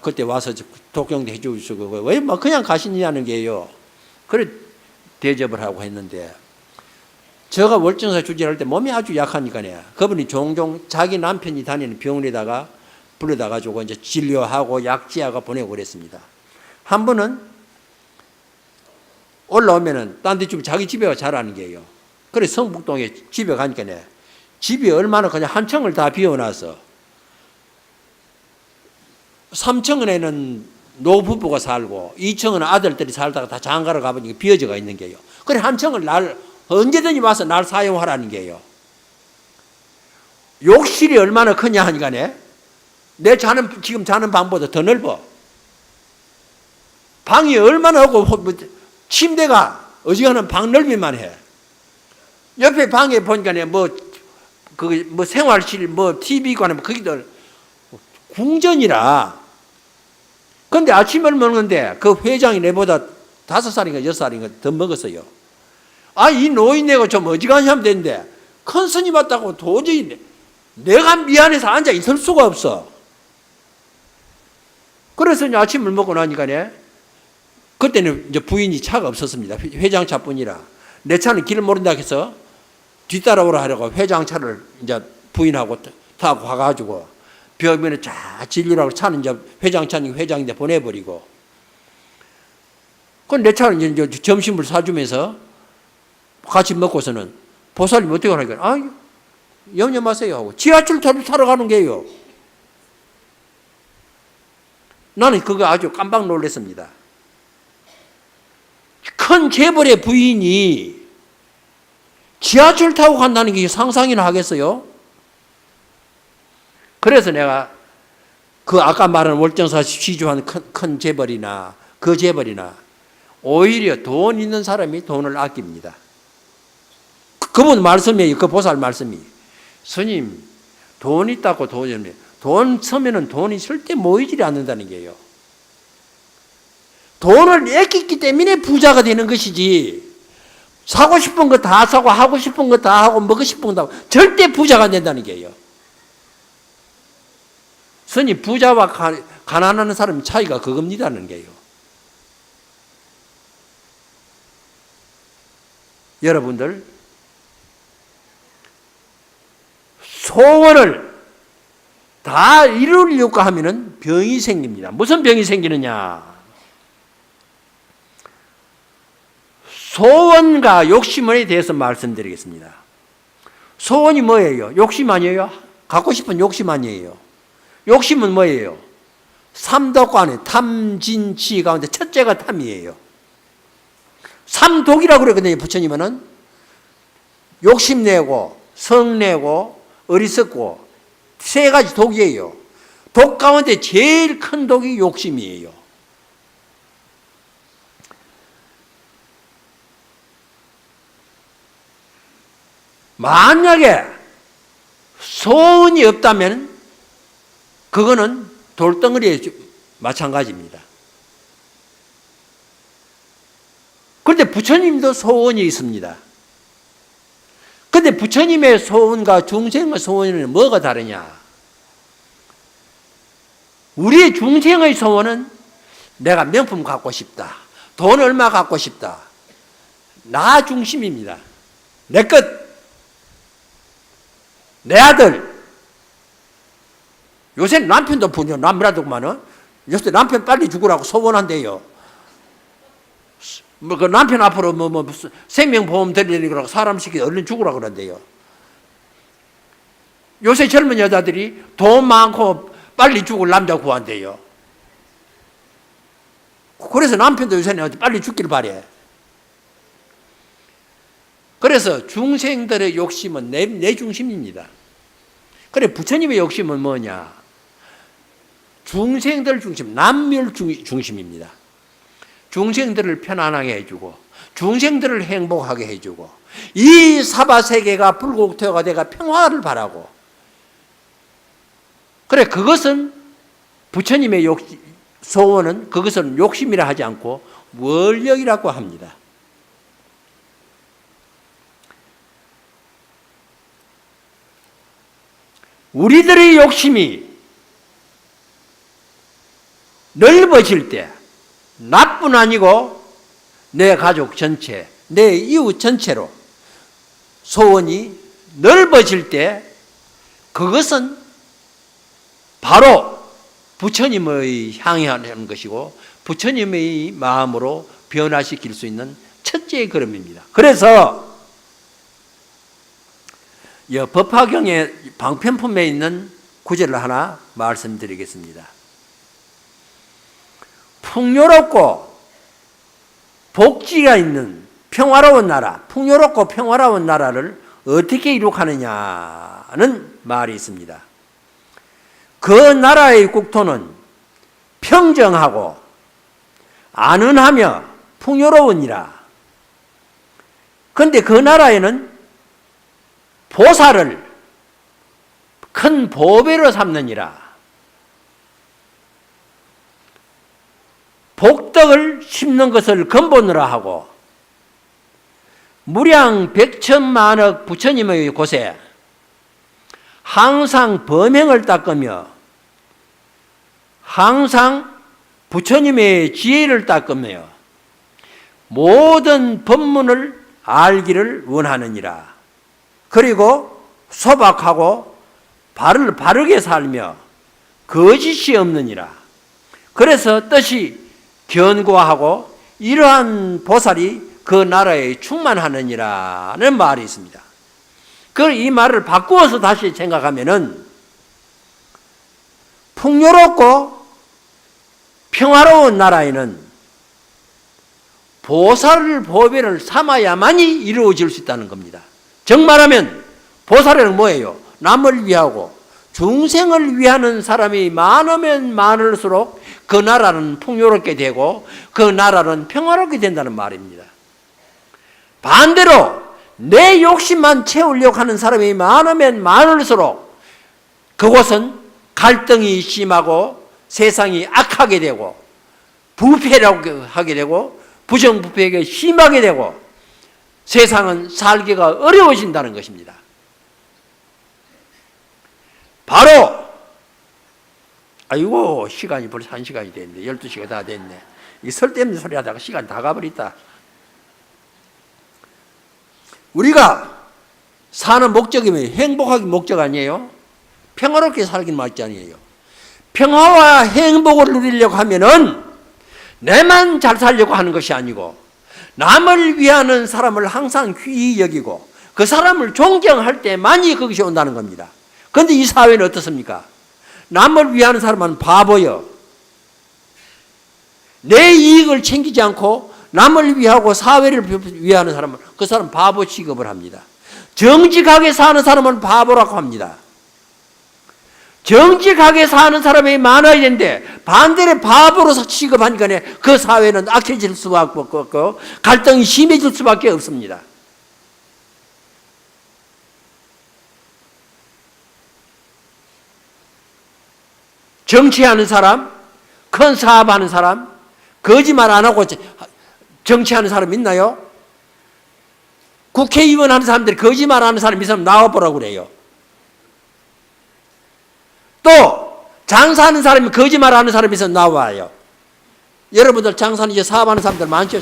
그때 와서 독경도 해주시고 왜 막 그냥 가시냐는 게요. 그래 대접을 하고 했는데 제가 월정사 주진할 때 몸이 아주 약하니까 그분이 종종 자기 남편이 다니는 병원에다가 불러다 가지고 이제 진료하고 약지하고 보내고 그랬습니다. 한 번은 올라오면은 딴 데 좀 자기 집에 잘하는 게요. 그래 성북동에 집에 가니까 집이 얼마나 그냥 한 층을 다 비워놔서 3층에는 노부부가 살고 2층은 아들들이 살다가 다 장가를 가보니까 비어져가 있는 게요. 그래 한 층을 언제든지 와서 날 사용하라는 게요. 욕실이 얼마나 크냐 하니까 지금 자는 방보다 더 넓어. 방이 얼마나 하고 침대가 어지간한 방 넓이만 해. 옆에 방에 보니까 뭐 생활실 TV관에 거기도 궁전이라. 근데 아침을 먹는데 그 회장이 내보다 5살인가 6살인가 더 먹었어요. 이 노인네가 좀 어지간히 하면 되는데 큰 스님 왔다고 도저히 내가 미안해서 앉아 있을 수가 없어. 그래서 이제 아침을 먹고 나니까 그때는 이제 부인이 차가 없었습니다. 회장 차뿐이라. 내 차는 길 모른다 해서 뒤따라오라 하려고 회장 차를 이제 부인하고 타고 가가지고 병원에 쫙 진료라고 차는 이제 회장 차는 회장인데 보내버리고 그건 내 차는 이제 점심을 사주면서 같이 먹고서는 보살님 어떻게 하니까, 염려 마세요 하고 지하철 타러 가는 게요. 나는 그거 아주 깜빡 놀랐습니다. 큰 재벌의 부인이 지하철 타고 간다는 게 상상이나 하겠어요? 그래서 내가 그 아까 말한 월정사 시주한 큰 재벌이나 그 재벌이나 오히려 돈 있는 사람이 돈을 아낍니다. 그분 말씀이에요. 그 보살 말씀이. 스님, 돈 있다고 돈 쓰면은 돈이 절대 모이지 않는다는 게요. 돈을 아끼기 때문에 부자가 되는 것이지, 사고 싶은 거 다 사고 하고 싶은 거 다 하고 먹고 싶은 거 다 하고 절대 부자가 안 된다는 게요. 스님, 부자와 가난한 사람의 차이가 그겁니다는 게요. 여러분들, 소원을 다 이루려고 하면은 병이 생깁니다. 무슨 병이 생기느냐? 소원과 욕심에 대해서 말씀드리겠습니다. 소원이 뭐예요? 욕심 아니에요? 갖고 싶은 욕심 아니에요? 욕심은 뭐예요? 삼독관에 탐진치 가운데 첫째가 탐이에요. 삼독이라고 그러거든요. 부처님은 욕심내고 성내고 어리석고 세 가지 독이에요. 독 가운데 제일 큰 독이 욕심이에요. 만약에 소원이 없다면 그거는 돌덩어리에 마찬가지입니다. 그런데 부처님도 소원이 있습니다. 그런데 부처님의 소원과 중생의 소원은 뭐가 다르냐? 우리의 중생의 소원은 내가 명품 갖고 싶다. 돈 얼마 갖고 싶다. 나 중심입니다. 내 것, 내 아들. 요새 남편도 분요. 남이라도만은 요새 남편 빨리 죽으라고 소원한대요. 그 남편 앞으로 무슨 생명보험 드리려고 사람 시키 얼른 죽으라고 그런대요. 요새 젊은 여자들이 돈 많고 빨리 죽을 남자 구한대요. 그래서 남편도 요새는 빨리 죽기를 바래. 그래서 중생들의 욕심은 내 중심입니다. 그래, 부처님의 욕심은 뭐냐? 중생들 중심, 남멸 중심입니다. 중생들을 편안하게 해주고 중생들을 행복하게 해주고 이 사바세계가 불국토가 돼가 평화를 바라고. 그래, 그것은 부처님의 소원은 그것은 욕심이라 하지 않고 원력이라고 합니다. 우리들의 욕심이 넓어질 때 나뿐 아니고 내 가족 전체, 내 이웃 전체로 소원이 넓어질 때 그것은 바로 부처님의 향하는 것이고 부처님의 마음으로 변화시킬 수 있는 첫째의 걸음입니다. 그래서 법화경의 방편품에 있는 구절을 하나 말씀드리겠습니다. 풍요롭고 복지가 있는 평화로운 나라, 풍요롭고 평화로운 나라를 어떻게 이룩하느냐는 말이 있습니다. 그 나라의 국토는 평정하고 안은하며 풍요로우니라. 그런데 그 나라에는 보살을 큰 보배로 삼느니라. 복덕을 심는 것을 근본으로 하고 무량 백천만억 부처님의 곳에 항상 범행을 닦으며 항상 부처님의 지혜를 닦으며 모든 법문을 알기를 원하느니라. 그리고 소박하고 바르게 살며 거짓이 없느니라. 그래서 뜻이 견고하고 이러한 보살이 그 나라에 충만하느니라는 말이 있습니다. 이 말을 바꾸어서 다시 생각하면은 풍요롭고 평화로운 나라에는 보살 보배를 삼아야만이 이루어질 수 있다는 겁니다. 정말하면 보살은 뭐예요? 남을 위하고 중생을 위하는 사람이 많으면 많을수록 그 나라는 풍요롭게 되고 그 나라는 평화롭게 된다는 말입니다. 반대로 내 욕심만 채우려고 하는 사람이 많으면 많을수록 그곳은 갈등이 심하고 세상이 악하게 되고 부패라고 하게 되고 부정부패가 심하게 되고 세상은 살기가 어려워진다는 것입니다. 바로 아이고 시간이 벌써 1시간이 됐네. 12시가 다 됐네. 이 쓸데없는 소리 하다가 시간 다 가버렸다. 우리가 사는 목적이면 행복하기 목적 아니에요? 평화롭게 살기 목적 아니에요? 평화와 행복을 누리려고 하면은 내만 잘 살려고 하는 것이 아니고 남을 위하는 사람을 항상 귀히 여기고 그 사람을 존경할 때만이 그것이 온다는 겁니다. 그런데 이 사회는 어떻습니까? 남을 위하는 사람은 바보요. 내 이익을 챙기지 않고 남을 위하고 사회를 위하는 사람은 그 사람 바보 취급을 합니다. 정직하게 사는 사람은 바보라고 합니다. 정직하게 사는 사람이 많아야 되는데 반대로 바보로서 취급하니까 그 사회는 악해질 수밖에 없고 갈등이 심해질 수밖에 없습니다. 정치하는 사람, 큰 사업하는 사람, 거짓말 안 하고 정치하는 사람 있나요? 국회의원 하는 사람들이 거짓말 하는 사람 있으면 나와보라고 그래요. 또 장사하는 사람이 거짓말 하는 사람이 있으면 나와요. 여러분들 장사는 이제 사업하는 사람들 많죠.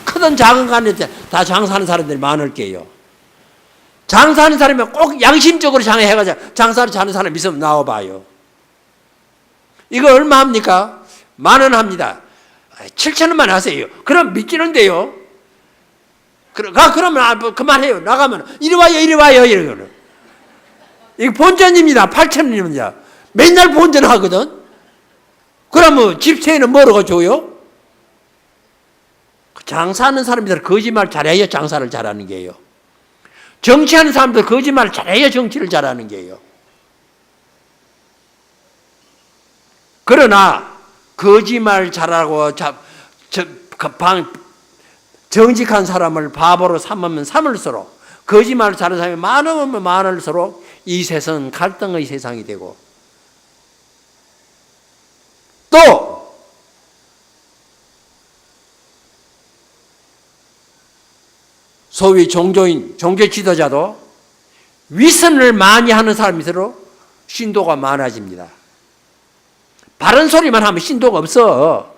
크든 작은 간에 다 장사하는 사람들이 많을 게요. 장사하는 사람이 꼭 양심적으로 장사해가지고 장사를 잘하는 사람이 있으면 나와봐요. 이거 얼마 합니까? 10,000원 합니다. 7,000원만 하세요. 그럼 믿기는데요. 그러면 그만해요. 나가면 이리 와요. 이러거든. 이거 본전입니다. 8,000원입니다. 맨날 본전하거든. 그러면 집세는 뭐라고 줘요? 장사하는 사람들 거짓말 잘해야 장사를 잘하는 게요. 정치하는 사람들 거짓말 잘해야 정치를 잘하는 게요. 그러나 거짓말 잘하고 정직한 사람을 바보로 삼으면 삼을수록 거짓말 잘하는 사람이 많으면 많을수록 이 세상은 갈등의 세상이 되고 또 소위 종교인, 종교 지도자도 위선을 많이 하는 사람일수록 신도가 많아집니다. 바른 소리만 하면 신도가 없어.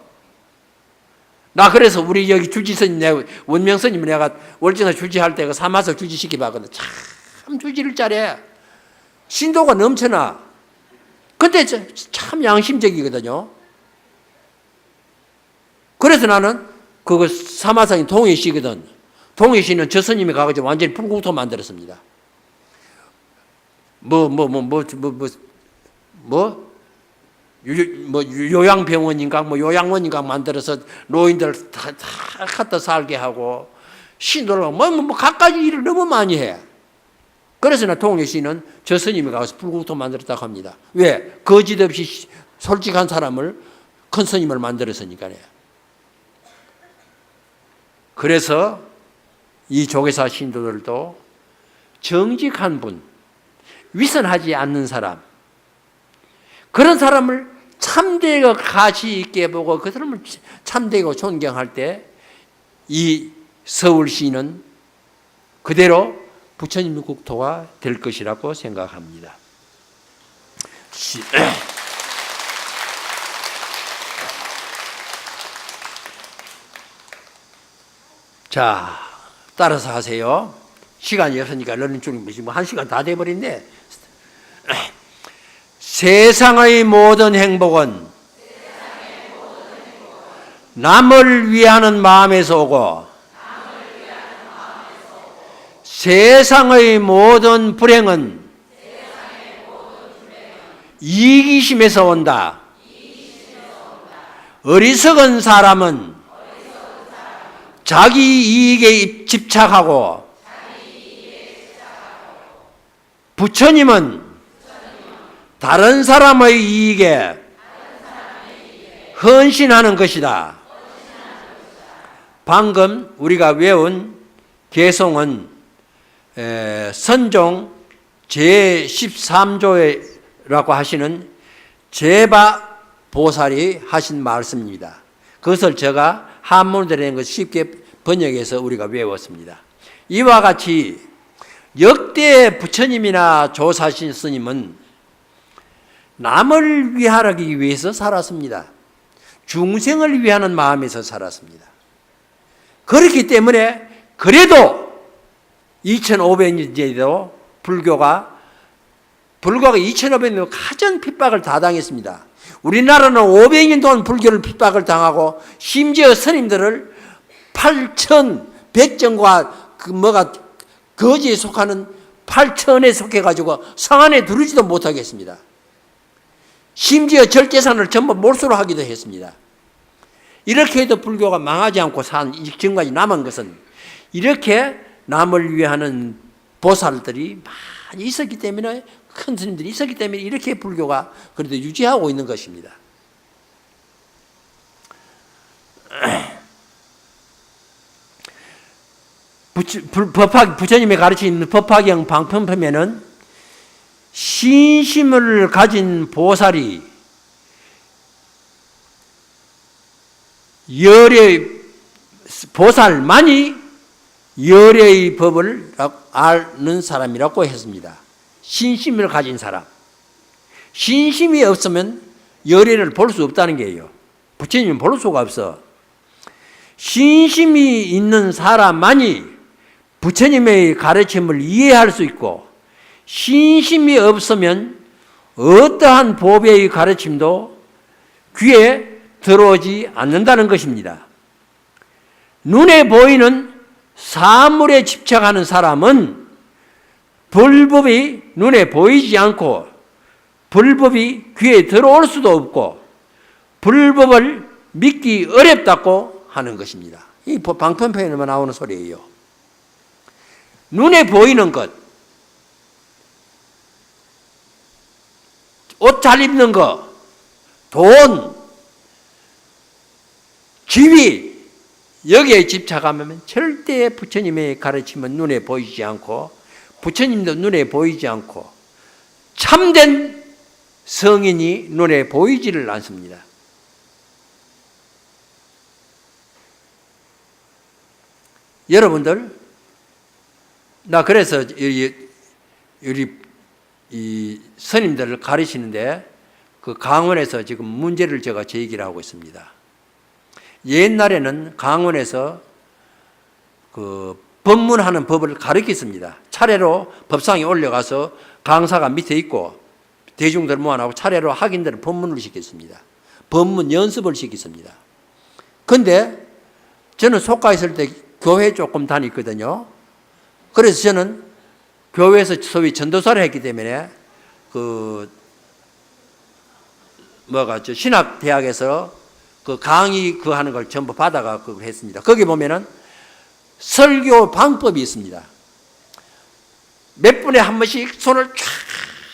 나 그래서 우리 여기 주지스님, 원명스님 내가 월정사 주지할 때 그 사마석 주지시키 봤거든. 참 주지를 잘해. 신도가 넘쳐나. 근데 참 양심적이거든요. 그래서 나는 그거 사마석이 동해시거든. 동해시는 저 스님이 가가지고 완전히 불국토 만들었습니다. 요양병원인가 요양원인가 만들어서 노인들 다 갖다 살게 하고 신도를 갖가지 일을 너무 많이 해. 그래서 나 동해시는 저 스님이 가서 불국토 만들었다고 합니다. 왜? 거짓 없이 솔직한 사람을 큰 스님을 만들었으니까요. 그래서 이 조계사 신도들도 정직한 분, 위선하지 않는 사람, 그런 사람을 참되고 가치 있게 보고 그 사람을 참되고 존경할 때 이 서울시는 그대로 부처님 국토가 될 것이라고 생각합니다. 자, 따라서 하세요. 시간이 없으니까 너는 좀 1시간 다 돼버렸네. 세상의 모든 행복은 남을 위하는 마음에서 오고 세상의 모든 불행은 이기심에서 온다. 어리석은 사람은 자기 이익에 집착하고 부처님은 다른 사람의 이익에 헌신하는 것이다. 방금 우리가 외운 개송은 선종 제13조라고 하시는 제바 보살이 하신 말씀입니다. 그것을 제가 한문으로 낸 것을 쉽게 번역해서 우리가 외웠습니다. 이와 같이 역대 부처님이나 조사신 스님은 남을 위하기 위해서 살았습니다. 중생을 위하는 마음에서 살았습니다. 그렇기 때문에 그래도 2500년째도 불교가 2500년 가전 핍박을 다 당했습니다. 우리나라는 500년 동안 불교를 핍박을 당하고 심지어 스님들을 8,100정과 거지에 속하는 8천에 속해가지고 성 안에 들어오지도 못하겠습니다. 심지어 절제산을 전부 몰수로 하기도 했습니다. 이렇게 해도 불교가 망하지 않고 지금까지 남은 것은 이렇게 남을 위하는 보살들이 많이 있었기 때문에, 큰 스님들이 있었기 때문에 이렇게 불교가 그래도 유지하고 있는 것입니다. 부처님의 가르치는 법화경 방편편에는 신심을 가진 보살이 보살만이 열의 법을 아는 사람이라고 했습니다. 신심을 가진 사람. 신심이 없으면 열의를 볼 수 없다는 게예요. 부처님은 볼 수가 없어. 신심이 있는 사람만이 부처님의 가르침을 이해할 수 있고, 신심이 없으면 어떠한 법의 가르침도 귀에 들어오지 않는다는 것입니다. 눈에 보이는 사물에 집착하는 사람은 불법이 눈에 보이지 않고 불법이 귀에 들어올 수도 없고 불법을 믿기 어렵다고 하는 것입니다. 이 방편편에만 나오는 소리예요. 눈에 보이는 것, 옷 잘 입는 거, 돈, 지위, 여기에 집착하면 절대 부처님의 가르침은 눈에 보이지 않고 부처님도 눈에 보이지 않고 참된 성인이 눈에 보이지를 않습니다. 여러분들, 나 그래서 우리 이 스님들을 가르치는데 그 강원에서 지금 문제를 제가 제기를 하고 있습니다. 옛날에는 강원에서 그 법문하는 법을 가르쳤습니다. 차례로 법상에 올려가서 강사가 밑에 있고 대중들 모아놓고 차례로 학인들은 법문을 시켰습니다. 법문 연습을 시켰습니다. 그런데 저는 속가 있을 때 교회 조금 다녔거든요. 그래서 저는 교회에서 소위 전도사를 했기 때문에 신학대학에서 그 강의 하는 걸 전부 받아가 그걸 했습니다. 거기 보면은 설교 방법이 있습니다. 몇 분에 한 번씩 손을 쫙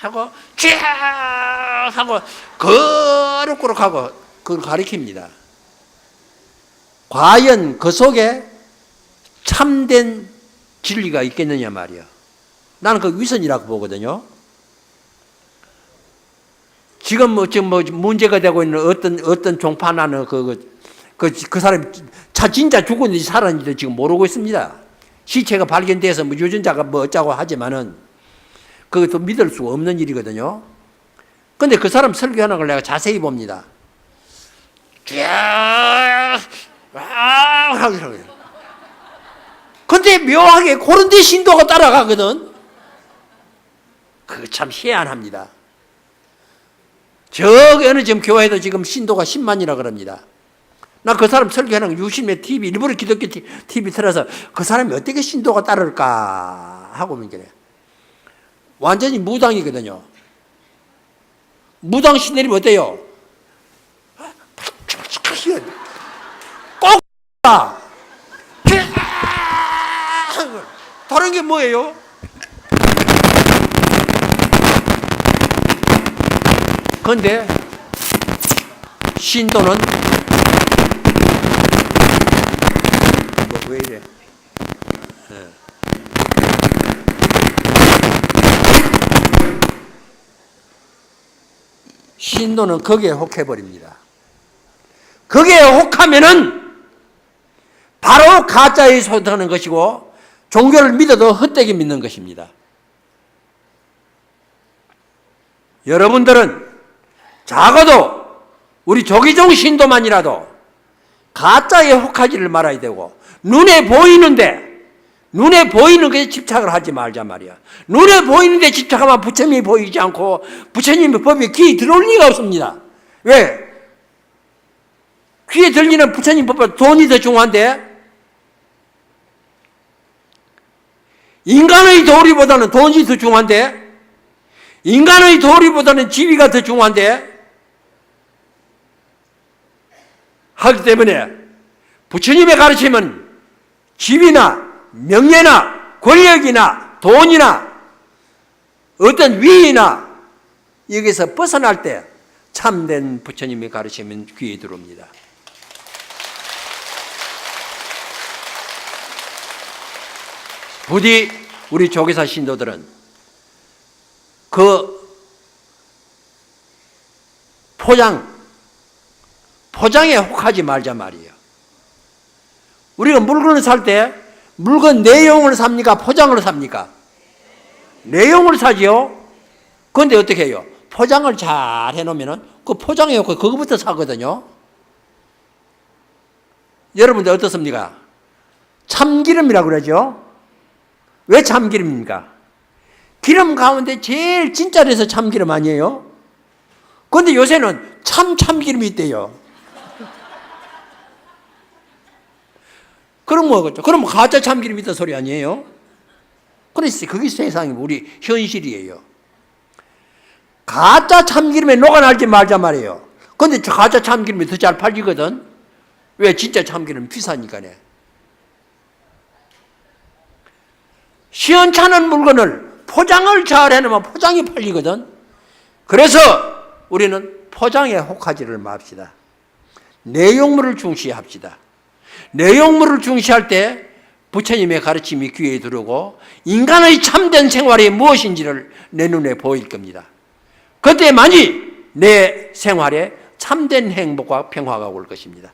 하고 쫙 하고 거룩거룩 하고 그걸 가르칩니다. 과연 그 속에 참된 진리가 있겠느냐 말이야. 나는 그 위선이라고 보거든요. 지금 문제가 되고 있는 어떤 종파나는 그 사람이 진짜 죽었는지 살았는지 지금 모르고 있습니다. 시체가 발견돼서 유전자가 어쩌고 하지만은 그것도 믿을 수 없는 일이거든요. 근데 그 사람 설교하는 걸 내가 자세히 봅니다. 근데 묘하게 그런 데 신도가 따라가거든. 그거 참 희한합니다. 저기 어느 지금 교회도 지금 신도가 10만이라 그럽니다. 나 그 사람 설교하는 유심의 TV, 일부러 기독교 TV 틀어서 그 사람이 어떻게 신도가 따를까 하고 보면 그래. 완전히 무당이거든요. 무당 신내리면 어때요? 꼭 다른 게 뭐예요? 그런데 신도는 왜 이래? 신도는 거기에 혹해버립니다. 거기에 혹하면은 바로 가짜에 소통하는 것이고 종교를 믿어도 헛되게 믿는 것입니다. 여러분들은 작아도 우리 조기종 신도만이라도 가짜에 혹하지를 말아야 되고 눈에 보이는 것에 집착을 하지 말자 말이야. 눈에 보이는 데 집착하면 부처님이 보이지 않고 부처님의 법에 귀에 들어올 리가 없습니다. 왜? 귀에 들리는 부처님 법보다 돈이 더 중요한데 인간의 도리보다는 돈이 더 중요한데 인간의 도리보다는 지위가 더 중요한데 하기 때문에 부처님의 가르침은 지위나 명예나 권력이나 돈이나 어떤 위이나 여기서 벗어날 때 참된 부처님의 가르침은 귀에 들어옵니다. 부디 우리 조계사 신도들은 그 포장에 혹하지 말자 말이에요. 우리가 물건을 살 때 물건 내용을 삽니까? 포장을 삽니까? 내용을 사지요. 그런데 어떻게 해요? 포장을 잘 해놓으면 그 포장해 놓고 그거부터 사거든요. 여러분들 어떻습니까? 참기름이라고 그러죠. 왜 참기름입니까? 기름 가운데 제일 진짜에서 참기름 아니에요? 그런데 요새는 참기름이 있대요. 그럼 뭐겠죠? 그럼 가짜 참기름이 있다 소리 아니에요? 그래서 그게 세상이 우리 현실이에요. 가짜 참기름에 녹아날지 말자 말이에요. 그런데 가짜 참기름이 더 잘 팔리거든. 왜? 진짜 참기름은 비싸니까네. 시원찮은 물건을 포장을 잘 해놓으면 포장이 팔리거든. 그래서 우리는 포장에 혹하지를 맙시다. 내용물을 중시합시다. 내용물을 중시할 때 부처님의 가르침이 귀에 들어오고 인간의 참된 생활이 무엇인지를 내 눈에 보일 겁니다. 그때만이 내 생활에 참된 행복과 평화가 올 것입니다.